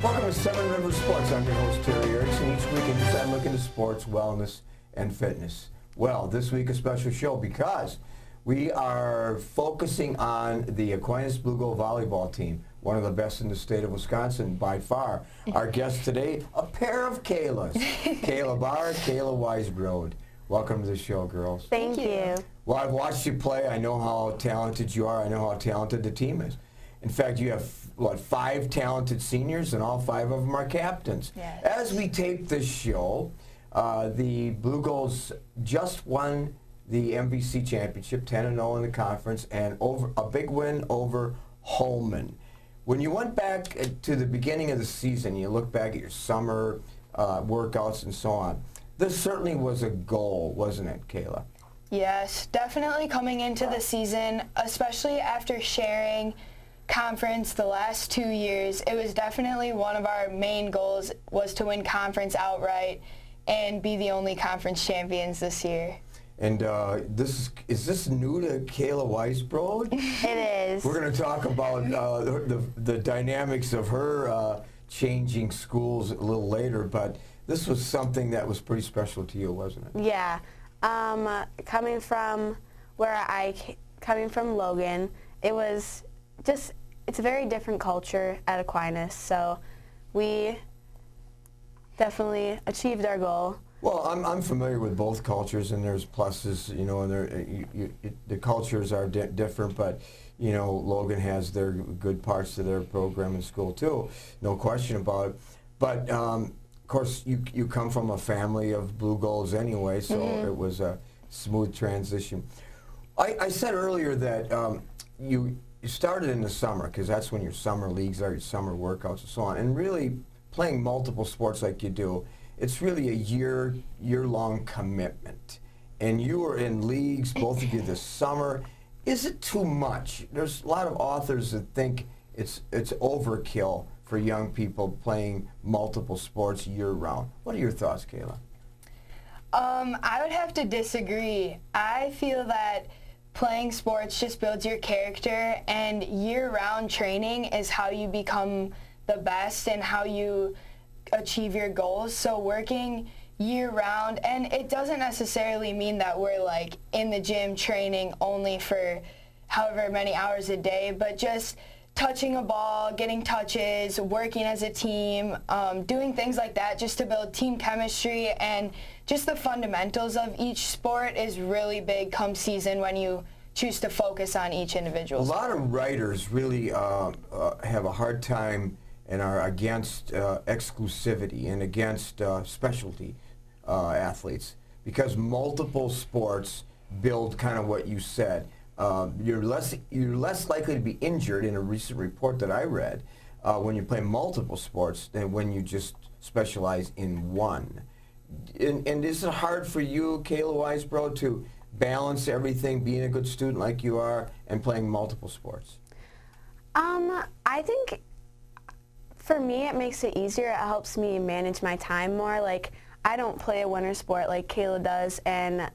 Welcome to Seven Rivers Sports. I'm your host, Terry Erickson. Each week, I look into sports, wellness, and fitness. Well, this week a special show because we are focusing on the Aquinas Volleyball team, one of the best in the state of Wisconsin by far. Our guest today, a pair of Kaylas, Kayla Bahr, Kayla Weisbrod. Welcome to the show, girls. Thank you. Well, I've watched you play. I know how talented you are. I know how talented the team is. In fact, you have, what, 5 talented seniors, and all 5 of them are captains. Yes. As we tape this show, the Blue Goals just won the MVC championship, 10-0 in the conference, and over a big win over Holman. When you went back to the beginning of the season, you look back at your summer workouts and so on, this certainly was a goal, wasn't it, Kayla? Yes, definitely coming into the season, especially after sharing conference the last 2 years, it was definitely one of our main goals was to win conference outright and be the only conference champions this year. And is this new to Kayla Weisbrod? It is. We're going to talk about the dynamics of her changing schools a little later, but this was something that was pretty special to you, wasn't it? Yeah. Coming from coming from Logan, it was just, it's a very different culture at Aquinas, so we definitely achieved our goal. Well, I'm familiar with both cultures, and there's pluses, you know, and the cultures are different, but, you know, Logan has their good parts to their program in school too, no question about it. But, of course, you come from a family of Blue Goals anyway, so it was a smooth transition. I said earlier that you started in the summer, because that's when your summer leagues are, your summer workouts and so on, and really playing multiple sports like you do, it's really a year-long commitment. And you were in leagues, both of you, this summer. Is it too much? There's a lot of authors that think it's overkill for young people playing multiple sports year-round. What are your thoughts, Kayla? I would have to disagree. I feel that playing sports just builds your character, and year-round training is how you become the best and how you achieve your goals. So working year-round, and it doesn't necessarily mean that we're like in the gym training only for however many hours a day, but just touching a ball, getting touches, working as a team, doing things like that just to build team chemistry, and just the fundamentals of each sport is really big come season when you choose to focus on each individual sport. A lot of writers really have a hard time and are against exclusivity and against specialty athletes, because multiple sports build kind of what you said. You're less likely to be injured, in a recent report that I read, when you play multiple sports than when you just specialize in one. And is it hard for you, Kayla Weisbrod, to balance everything, being a good student like you are, and playing multiple sports? I think for me it makes it easier. It helps me manage my time more. Like, I don't play a winter sport like Kayla does, and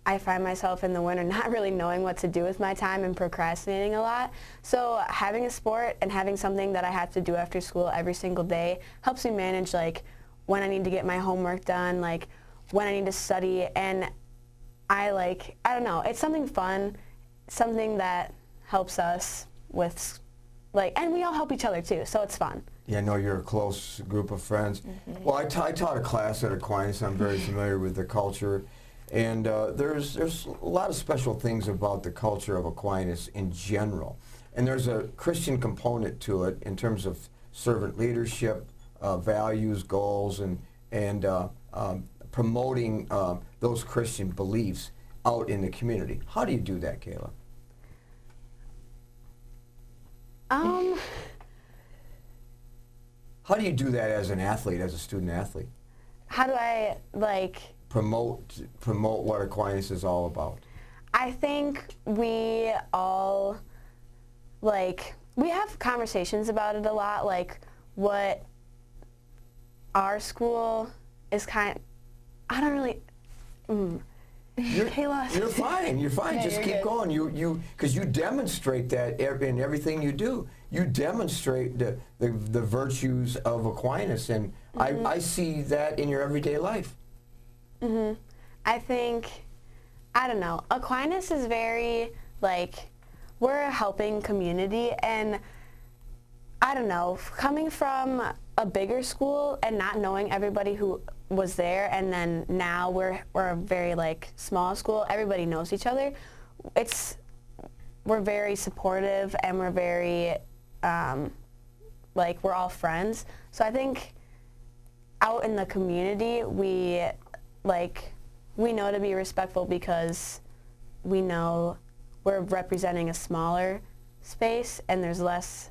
I find myself in the winter not really knowing what to do with my time and procrastinating a lot. So having a sport and having something that I have to do after school every single day helps me manage, like, when I need to get my homework done, like when I need to study, and I don't know, it's something fun, something that helps us with, like, and we all help each other too, so it's fun. Yeah, I know you're a close group of friends. Well, I taught a class at Aquinas. I'm very familiar with the culture. And there's a lot of special things about the culture of Aquinas in general. And there's a Christian component to it in terms of servant leadership, values, goals, and promoting those Christian beliefs out in the community. How do you do that, Kayla? How do you do that as an athlete, as a student athlete? How do I, like, promote what Aquinas is all about? I think we all, like, we have conversations about it a lot, like what our school is I don't really, Kayla. You're fine. You're fine. Yeah, Just you're keep good. going. Because you demonstrate that in everything you do. You demonstrate the virtues of Aquinas, and I see that in your everyday life. I think, I don't know, Aquinas is very, like, we're a helping community, and I don't know, coming from a bigger school and not knowing everybody who was there, and then now we're a very, like, small school, everybody knows each other. We're very supportive, and we're very, like, we're all friends. So I think out in the community, we know to be respectful because we know we're representing a smaller space and there's less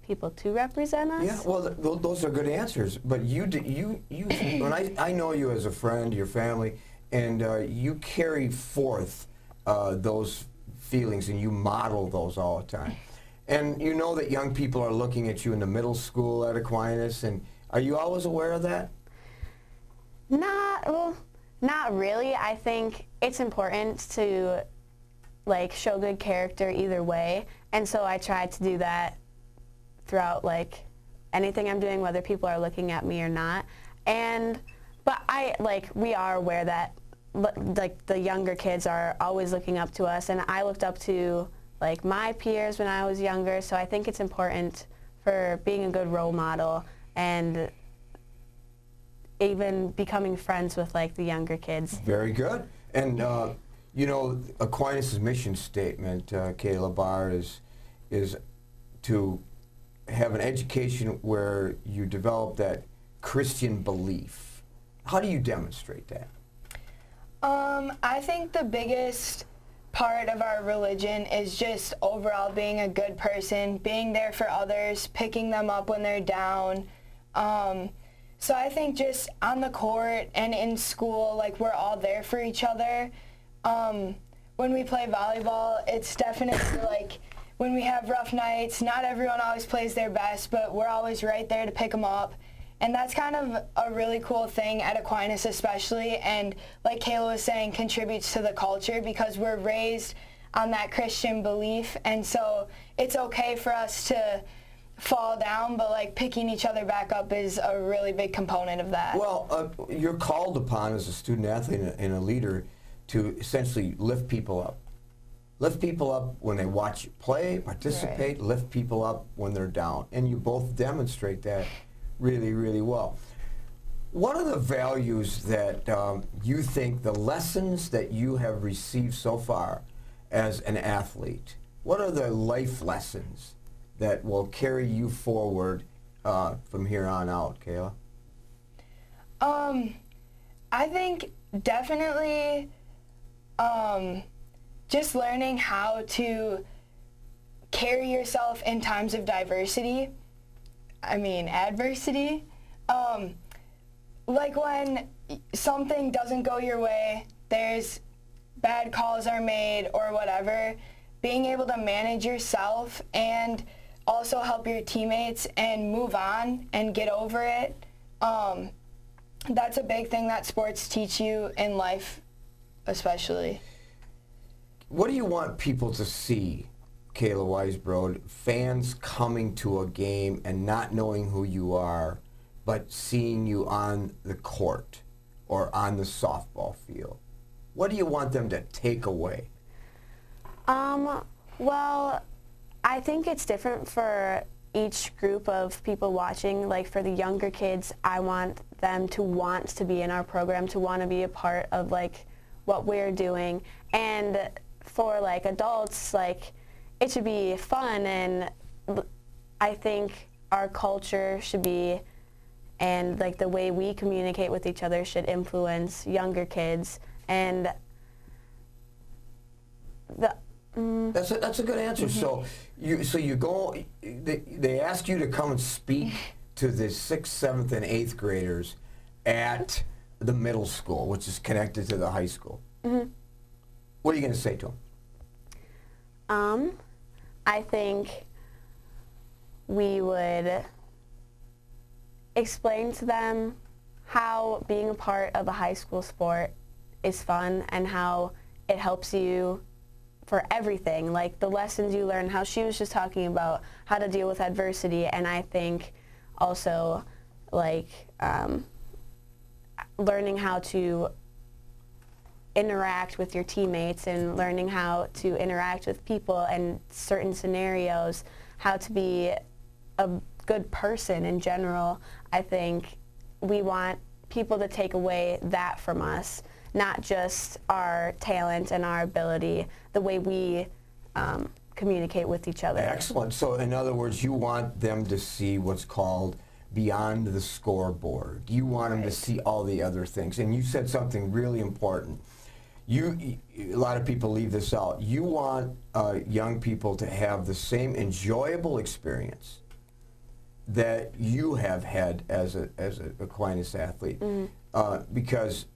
people to represent us. Yeah, well, those are good answers. But when I know you as a friend, your family, and you carry forth those feelings and you model those all the time. And you know that young people are looking at you in the middle school at Aquinas, and are you always aware of that? Not really. I think it's important to, like, show good character either way, and so I try to do that throughout, like, anything I'm doing, whether people are looking at me or not. But we are aware that, like, the younger kids are always looking up to us, and I looked up to, like, my peers when I was younger, so I think it's important for being a good role model and even becoming friends with, like, the younger kids. Very good. And you know, Aquinas' mission statement, Kayla Bahr, is to have an education where you develop that Christian belief. How do you demonstrate that? I think the biggest part of our religion is just overall being a good person, being there for others, picking them up when they're down. So I think just on the court and in school, like, we're all there for each other. When we play volleyball, it's definitely like when we have rough nights, not everyone always plays their best, but we're always right there to pick them up. And that's kind of a really cool thing at Aquinas especially, and like Kayla was saying, contributes to the culture because we're raised on that Christian belief, and so it's okay for us to fall down, but, like, picking each other back up is a really big component of that. Well, you're called upon as a student athlete and a leader to essentially lift people up. Lift people up when they watch you play, participate, Right. lift people up when they're down. And you both demonstrate that really, really well. What are the values that you think, the lessons that you have received so far as an athlete, what are the life lessons that will carry you forward from here on out, Kayla? I think definitely just learning how to carry yourself in times of adversity. Like when something doesn't go your way, there's bad calls are made or whatever, being able to manage yourself and also help your teammates and move on and get over it. That's a big thing that sports teach you in life, especially. What do you want people to see, Kayla Weisbrod, fans coming to a game and not knowing who you are, but seeing you on the court or on the softball field? What do you want them to take away? Well, I think it's different for each group of people watching. Like, for the younger kids, I want them to want to be in our program, to want to be a part of, like, what we're doing. And for, like, adults, like, it should be fun, and I think our culture should be, and, like, the way we communicate with each other should influence younger kids. And That's a good answer. Mm-hmm. So you go. They ask you to come and speak to the 6th, 7th, and 8th graders at the middle school, which is connected to the high school. Mm-hmm. What are you going to say to them? I think we would explain to them how being a part of a high school sport is fun and how it helps you for everything, like the lessons you learn, how she was just talking about how to deal with adversity, and I think also like learning how to interact with your teammates and learning how to interact with people and certain scenarios, how to be a good person in general. I think we want people to take away that from us, not just our talent and our ability, the way we communicate with each other. Excellent. So in other words, you want them to see what's called beyond the scoreboard. You want them to see all the other things. And you said something really important. A lot of people leave this out. You want young people to have the same enjoyable experience that you have had as a Aquinas athlete, because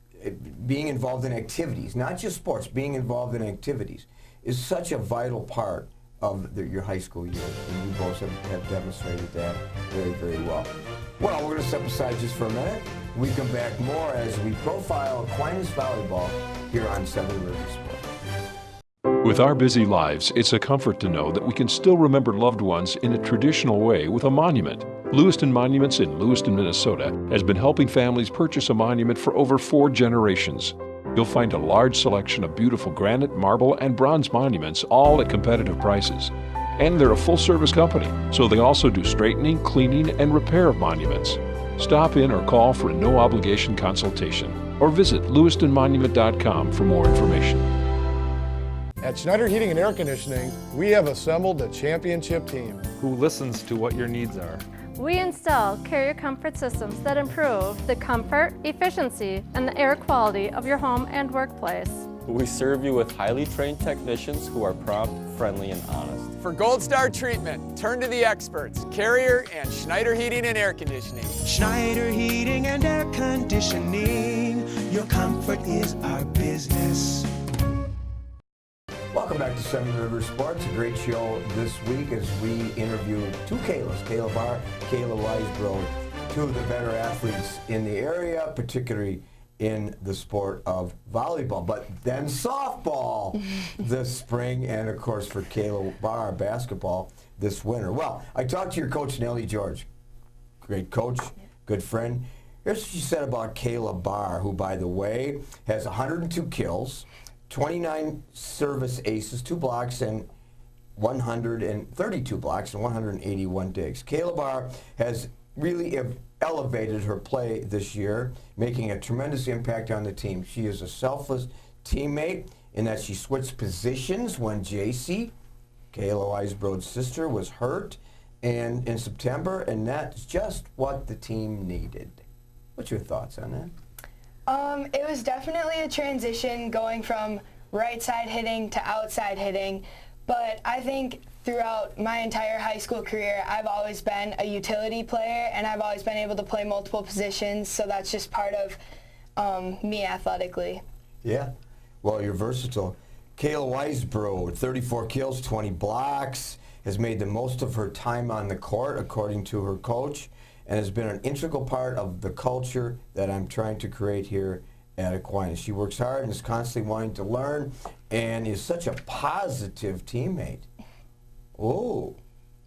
being involved in activities, not just sports, being involved in activities is such a vital part of your high school years, and you both have demonstrated that very, very well. Well, we're going to step aside just for a minute. We come back more as we profile Aquinas Volleyball here on Seven Rivers Sports. With our busy lives, it's a comfort to know that we can still remember loved ones in a traditional way with a monument. Lewiston Monuments in Lewiston, Minnesota has been helping families purchase a monument for over 4 generations. You'll find a large selection of beautiful granite, marble, and bronze monuments, all at competitive prices. And they're a full-service company, so they also do straightening, cleaning, and repair of monuments. Stop in or call for a no-obligation consultation, or visit lewistonmonument.com for more information. At Schneider Heating and Air Conditioning, we have assembled a championship team who listens to what your needs are. We install carrier comfort systems that improve the comfort, efficiency, and the air quality of your home and workplace. We serve you with highly trained technicians who are prompt, friendly, and honest. For Gold Star treatment, turn to the experts, Carrier and Schneider Heating and Air Conditioning. Schneider Heating and Air Conditioning, your comfort is our business. Welcome back to Seven Rivers Sports, a great show this week as we interview 2 Kaylas, Kayla Bahr, Kayla Weisbrod, 2 of the better athletes in the area, particularly in the sport of volleyball, but then softball this spring, and of course for Kayla Bahr, basketball this winter. Well, I talked to your coach, Nellie George. Great coach, good friend. Here's what she said about Kayla Bahr, who, by the way, has 102 kills, 29 service aces, 2 blocks, and 132 blocks and 181 digs. Kayla Bahr has really elevated her play this year, making a tremendous impact on the team. She is a selfless teammate in that she switched positions when JC, Kayla Weisbrod's sister, was hurt and in September, and that's just what the team needed. What's your thoughts on that? It was definitely a transition going from right side hitting to outside hitting, but I think throughout my entire high school career, I've always been a utility player, and I've always been able to play multiple positions, so that's just part of me athletically. Yeah, well, you're versatile. Kayla Weisbrod, 34 kills, 20 blocks, has made the most of her time on the court, according to her coach, and has been an integral part of the culture that I'm trying to create here at Aquinas. She works hard and is constantly wanting to learn and is such a positive teammate. Oh,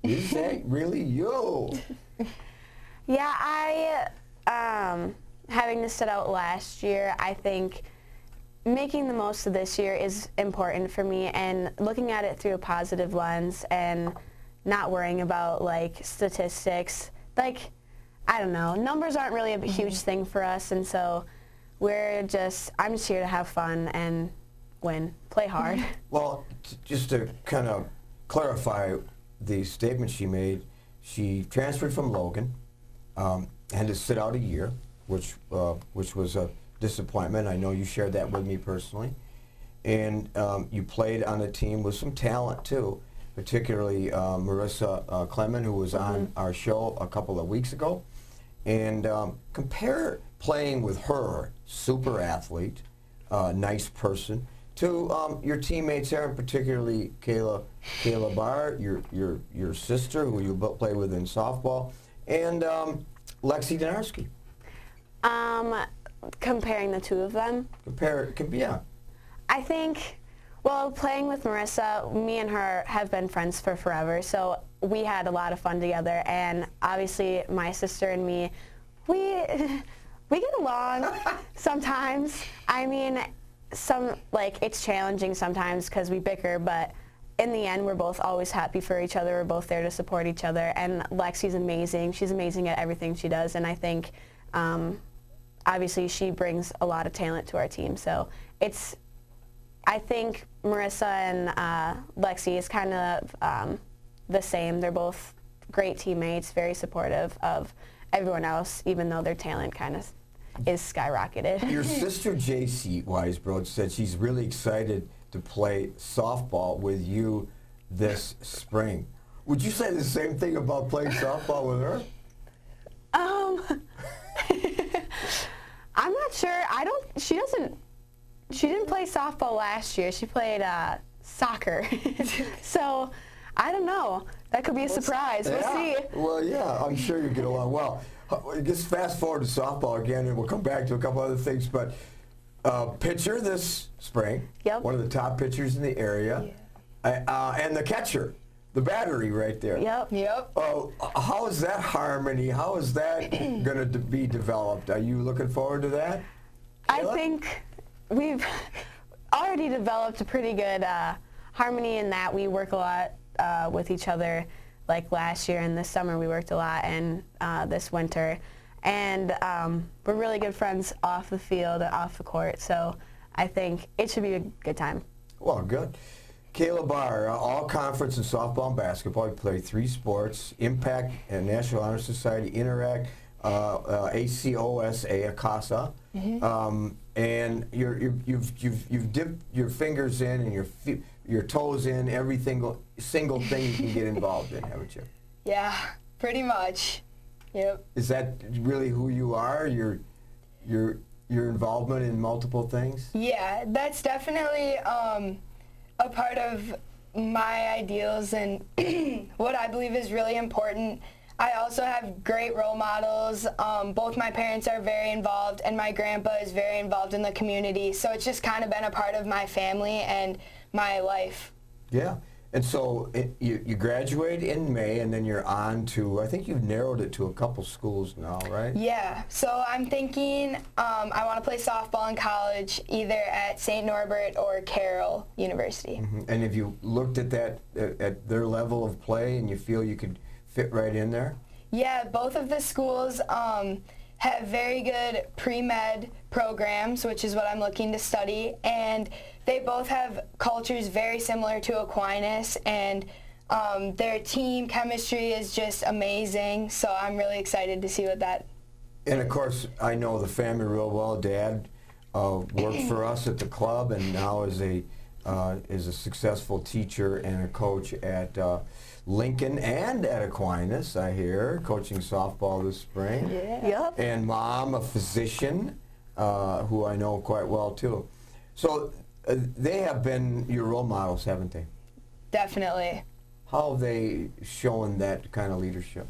is that really you? Yeah, having to sit out last year, I think making the most of this year is important for me, and looking at it through a positive lens and not worrying about like statistics. Like, I don't know, numbers aren't really a huge thing for us, and so I'm just here to have fun and win, play hard. Well, just to kind of clarify the statement she made, she transferred from Logan, had to sit out a year, which was a disappointment. I know you shared that with me personally. And you played on a team with some talent too, particularly Marissa Clement, who was on our show a couple of weeks ago. And compare playing with her, super athlete, nice person, to your teammates there, and particularly Kayla Bahr, your sister, who you both play with in softball, and Lexi Donarski. comparing the two of them. Yeah. I think, well, playing with Marissa, me and her have been friends for forever, so we had a lot of fun together, and obviously my sister and me, we get along sometimes. I mean, it's challenging sometimes because we bicker, but in the end, we're both always happy for each other. We're both there to support each other, and Lexi's amazing. She's amazing at everything she does, and I think, obviously, she brings a lot of talent to our team, so I think Marissa and Lexi is kind of the same. They're both great teammates, very supportive of everyone else, even though their talent kind of is skyrocketed. Your sister JC Weisbrod said she's really excited to play softball with you this spring. Would you say the same thing about playing softball with her? I'm not sure. She didn't play softball last year. She played soccer. So, I don't know. That could be a surprise. We'll see. Well, yeah, I'm sure you get along well. Just fast forward to softball again, and we'll come back to a couple other things. But pitcher this spring, one of the top pitchers in the area, and the catcher, the battery right there. Yep. How is that harmony? How is that going to be developed? Are you looking forward to that, Kayla? I think we've already developed a pretty good harmony in that we work a lot with each other. Like last year and this summer we worked a lot, and this winter. And we're really good friends off the field and off the court, so I think it should be a good time. Well, good. Kayla Bahr, all conference in softball and basketball. You play 3 sports: Impact and National Honor Society, Interact, ACOSA, and you've dipped your fingers in and your toes in every single thing you can get involved in, haven't you? Yeah, pretty much. Yep. Is that really who you are? Your involvement in multiple things? Yeah, that's definitely a part of my ideals and what I believe is really important. I also have great role models. Both my parents are very involved, and my grandpa is very involved in the community. So it's just kind of been a part of my family and my life. Yeah. And so you graduate in May, and then you're on to, I think you've narrowed it to a couple schools now, right? Yeah. So I'm thinking I want to play softball in college, either at St. Norbert or Carroll University. And have you looked at that, at their level of play, and you feel you could fit right in there? Yeah, both of the schools have very good pre-med programs, which is what I'm looking to study, and they both have cultures very similar to Aquinas, and their team chemistry is just amazing, so I'm really excited to see what that... And of course, I know the family real well. Dad worked for us at the club, and now is a successful teacher and a coach at Lincoln and at Aquinas, I hear, coaching softball this spring. Yeah. Yep. And Mom, a physician, who I know quite well too. So they have been your role models, haven't they? Definitely. How have they shown that kind of leadership?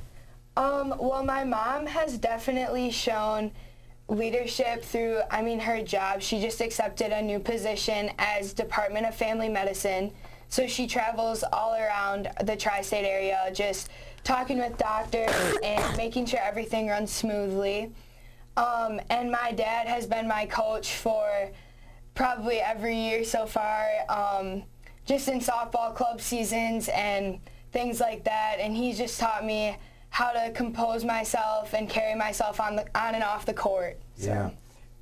Well, my mom has definitely shown leadership through, her job. She just accepted a new position as Department of Family Medicine. So she travels all around the tri-state area, just talking with doctors and making sure everything runs smoothly. And my dad has been my coach for probably every year so far, just in softball club seasons and things like that. And he's just taught me how to compose myself and carry myself on and off the court. So. Yeah.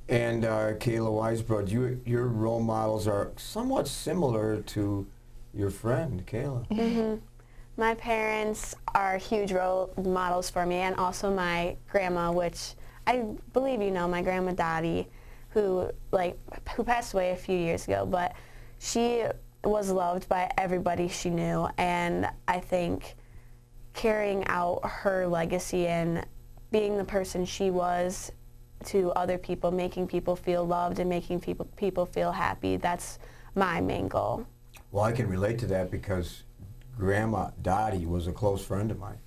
And Kayla Weisbrod, your role models are somewhat similar to your friend, Kayla. My parents are huge role models for me, and also my grandma, which I believe you know, my grandma Dottie, who passed away a few years ago, but she was loved by everybody she knew, and I think carrying out her legacy and being the person she was to other people, making people feel loved and making people feel happy, that's my main goal. Well, I can relate to that because Grandma Dottie was a close friend of mine.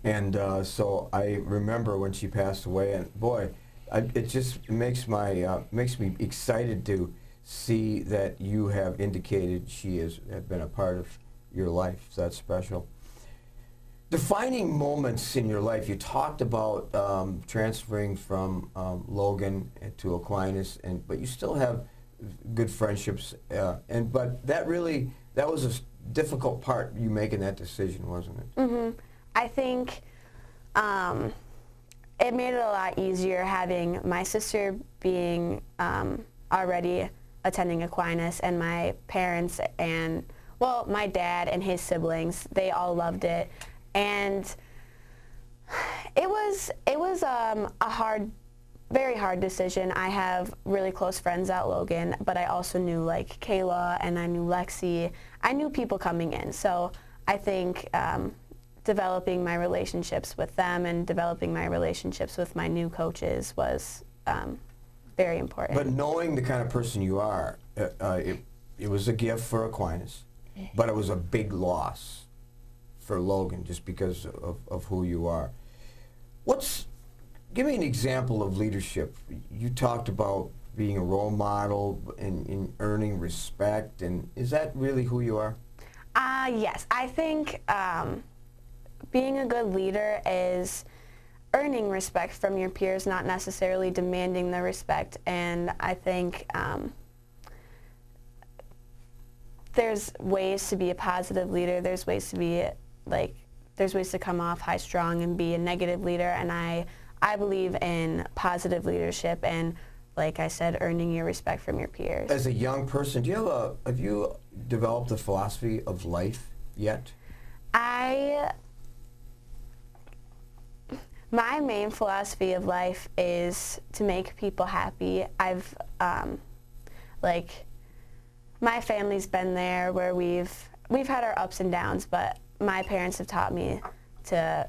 And so I remember when she passed away, and boy, it just makes me excited to see that you have indicated she has been a part of your life. That's special. Defining moments in your life. You talked about transferring from Logan to Aquinas, but you still have good friendships. But that was a difficult part, you making that decision, wasn't it? Mm-hmm. I think it made it a lot easier having my sister being already attending Aquinas, and my parents and, well, my dad and his siblings, they all loved it. And it was a very hard decision. I have really close friends at Logan, but I also knew like Kayla, and I knew Lexi. I knew people coming in. So I think developing my relationships with them and developing my relationships with my new coaches was very important. But knowing the kind of person you are, it was a gift for Aquinas, but it was a big loss for Logan just because of who you are. Give me an example of leadership. You talked about being a role model and earning respect, and is that really who you are? Yes, I think being a good leader is earning respect from your peers, not necessarily demanding the respect. And I think there's ways to be a positive leader. There's ways to be there's ways to come off high strung and be a negative leader. And I believe in positive leadership and, like I said, earning your respect from your peers. As a young person, have you developed a philosophy of life yet? My main philosophy of life is to make people happy. I've, my family's been there where we've had our ups and downs, but my parents have taught me to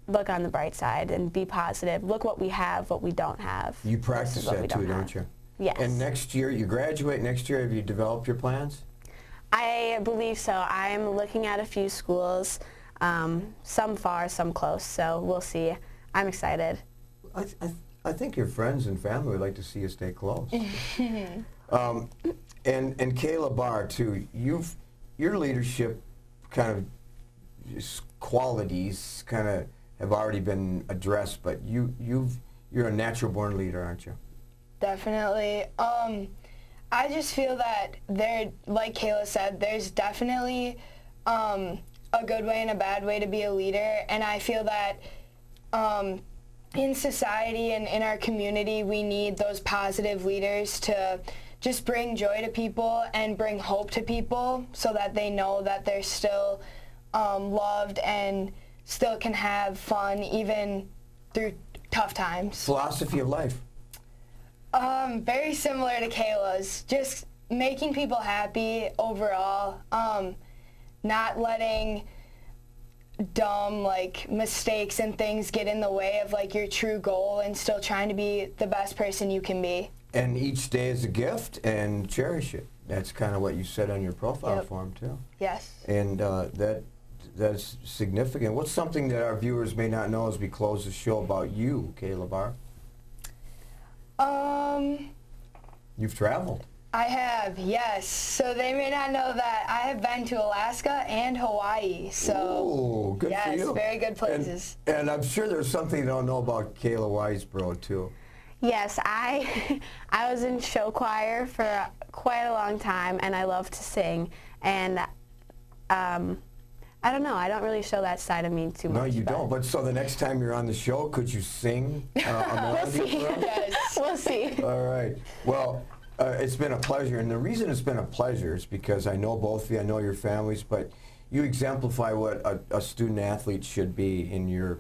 look on the bright side and be positive. Look what we have, what we don't have. You practice that too, don't you? Yes. And next year, you graduate next year, have you developed your plans? I believe so. I'm looking at a few schools, some far, some close, so we'll see. I'm excited. I think your friends and family would like to see you stay close. And Kayla Bahr, too, your leadership kind of qualities kind of have already been addressed, but you're a natural-born leader, aren't you? Definitely. I just feel that like Kayla said, there's definitely a good way and a bad way to be a leader, and I feel that in society and in our community, we need those positive leaders to just bring joy to people and bring hope to people so that they know that they're still loved and still can have fun even through tough times. Philosophy of life? Very similar to Kayla's. Just making people happy overall. Not letting dumb mistakes and things get in the way of your true goal, and still trying to be the best person you can be. And each day is a gift, and cherish it. That's kind of what you said on your profile form too. Yes. And that's significant. What's something that our viewers may not know as we close the show about you, Kayla Bahr? You've traveled. I have, yes. So they may not know that I have been to Alaska and Hawaii. So, ooh, good for you. Yes, very good places. And I'm sure there's something you don't know about Kayla Weisbrod, too. Yes, I was in show choir for quite a long time, and I love to sing. And I don't know, I don't really show that side of me too much. No, you don't. But so the next time you're on the show, could you sing a melody we'll see. for us? Yes. We'll see. All right. Well, it's been a pleasure, and the reason it's been a pleasure is because I know both of you, I know your families, but you exemplify what a student athlete should be in your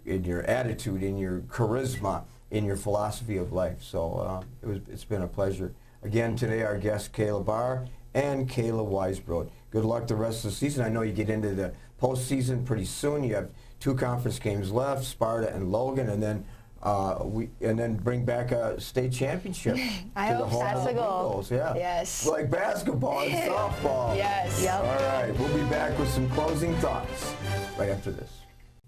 attitude, in your charisma, in your philosophy of life. So it's been a pleasure. Again, today our guests, Kayla Bahr and Kayla Weisbrod. Good luck the rest of the season. I know you get into the postseason pretty soon. You have 2 conference games left, Sparta and Logan, and then bring back a state championship I to the hope home that's of the the goal. Eagles. Yeah. Yes. Like basketball and softball. Yes. Yep. All right, we'll be back with some closing thoughts right after this.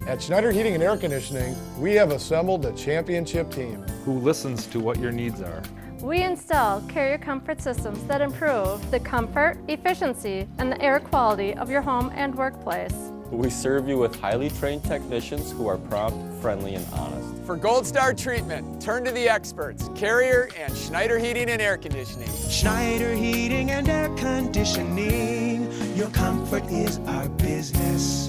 At Schneider Heating and Air Conditioning, we have assembled a championship team Who listens to what your needs are. We install carrier comfort systems that improve the comfort, efficiency, and the air quality of your home and workplace. We serve you with highly trained technicians who are prompt, friendly, and honest. For Gold Star treatment, turn to the experts, Carrier and Schneider Heating and Air Conditioning. Schneider Heating and Air Conditioning. Your comfort is our business.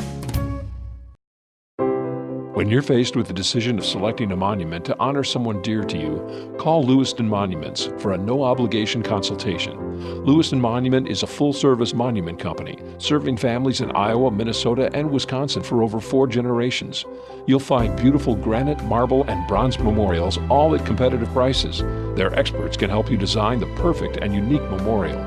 When you're faced with the decision of selecting a monument to honor someone dear to you, call Lewiston Monuments for a no-obligation consultation. Lewiston Monument is a full-service monument company serving families in Iowa, Minnesota, and Wisconsin for over 4 generations. You'll find beautiful granite, marble, and bronze memorials, all at competitive prices. Their experts can help you design the perfect and unique memorial.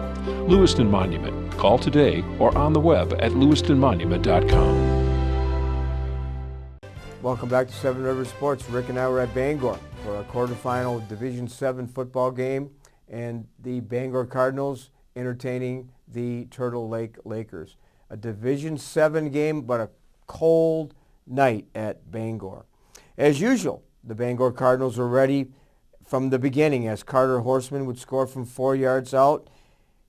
Lewiston Monument. Call today or on the web at lewistonmonument.com. Welcome back to Seven Rivers Sports. Rick and I were at Bangor for a quarterfinal Division VII football game, and the Bangor Cardinals entertaining the Turtle Lake Lakers. A Division VII game, but a cold night at Bangor. As usual, the Bangor Cardinals were ready from the beginning as Carter Horseman would score from 4 yards out.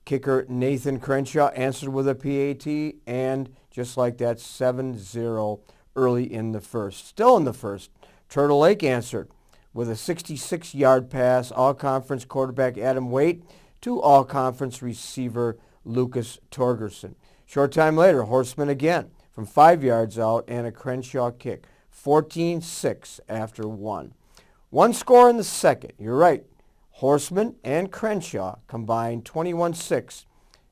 Kicker Nathan Crenshaw answered with a PAT, and just like that, 7-0 early in the first. Still in the first, Turtle Lake answered with a 66-yard pass, all-conference quarterback Adam Waite to all-conference receiver Lucas Torgerson. Short time later, Horseman again from 5 yards out and a Crenshaw kick, 14-6 after 1. One score in the second, you're right. Horseman and Crenshaw combined 21-6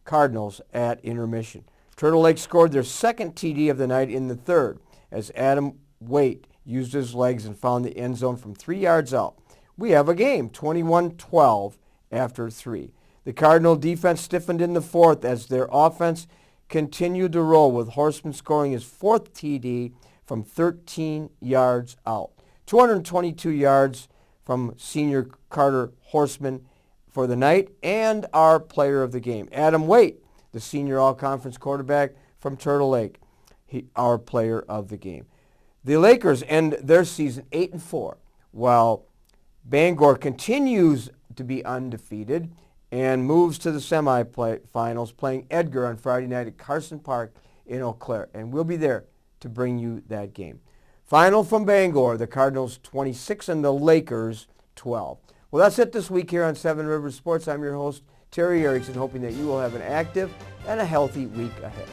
Cardinals at intermission. Turtle Lake scored their second TD of the night in the third, as Adam Waite used his legs and found the end zone from 3 yards out. We have a game, 21-12 after 3. The Cardinal defense stiffened in the fourth as their offense continued to roll, with Horseman scoring his fourth TD from 13 yards out. 222 yards from senior Carter Horseman for the night, and our player of the game, Adam Waite, the senior all-conference quarterback from Turtle Lake. Our player of the game. The Lakers end their season 8-4, while Bangor continues to be undefeated and moves to the semifinals, playing Edgar on Friday night at Carson Park in Eau Claire, and we'll be there to bring you that game. Final from Bangor, the Cardinals 26 and the Lakers 12. Well, that's it this week here on Seven Rivers Sports. I'm your host, Terry Erickson, hoping that you will have an active and a healthy week ahead.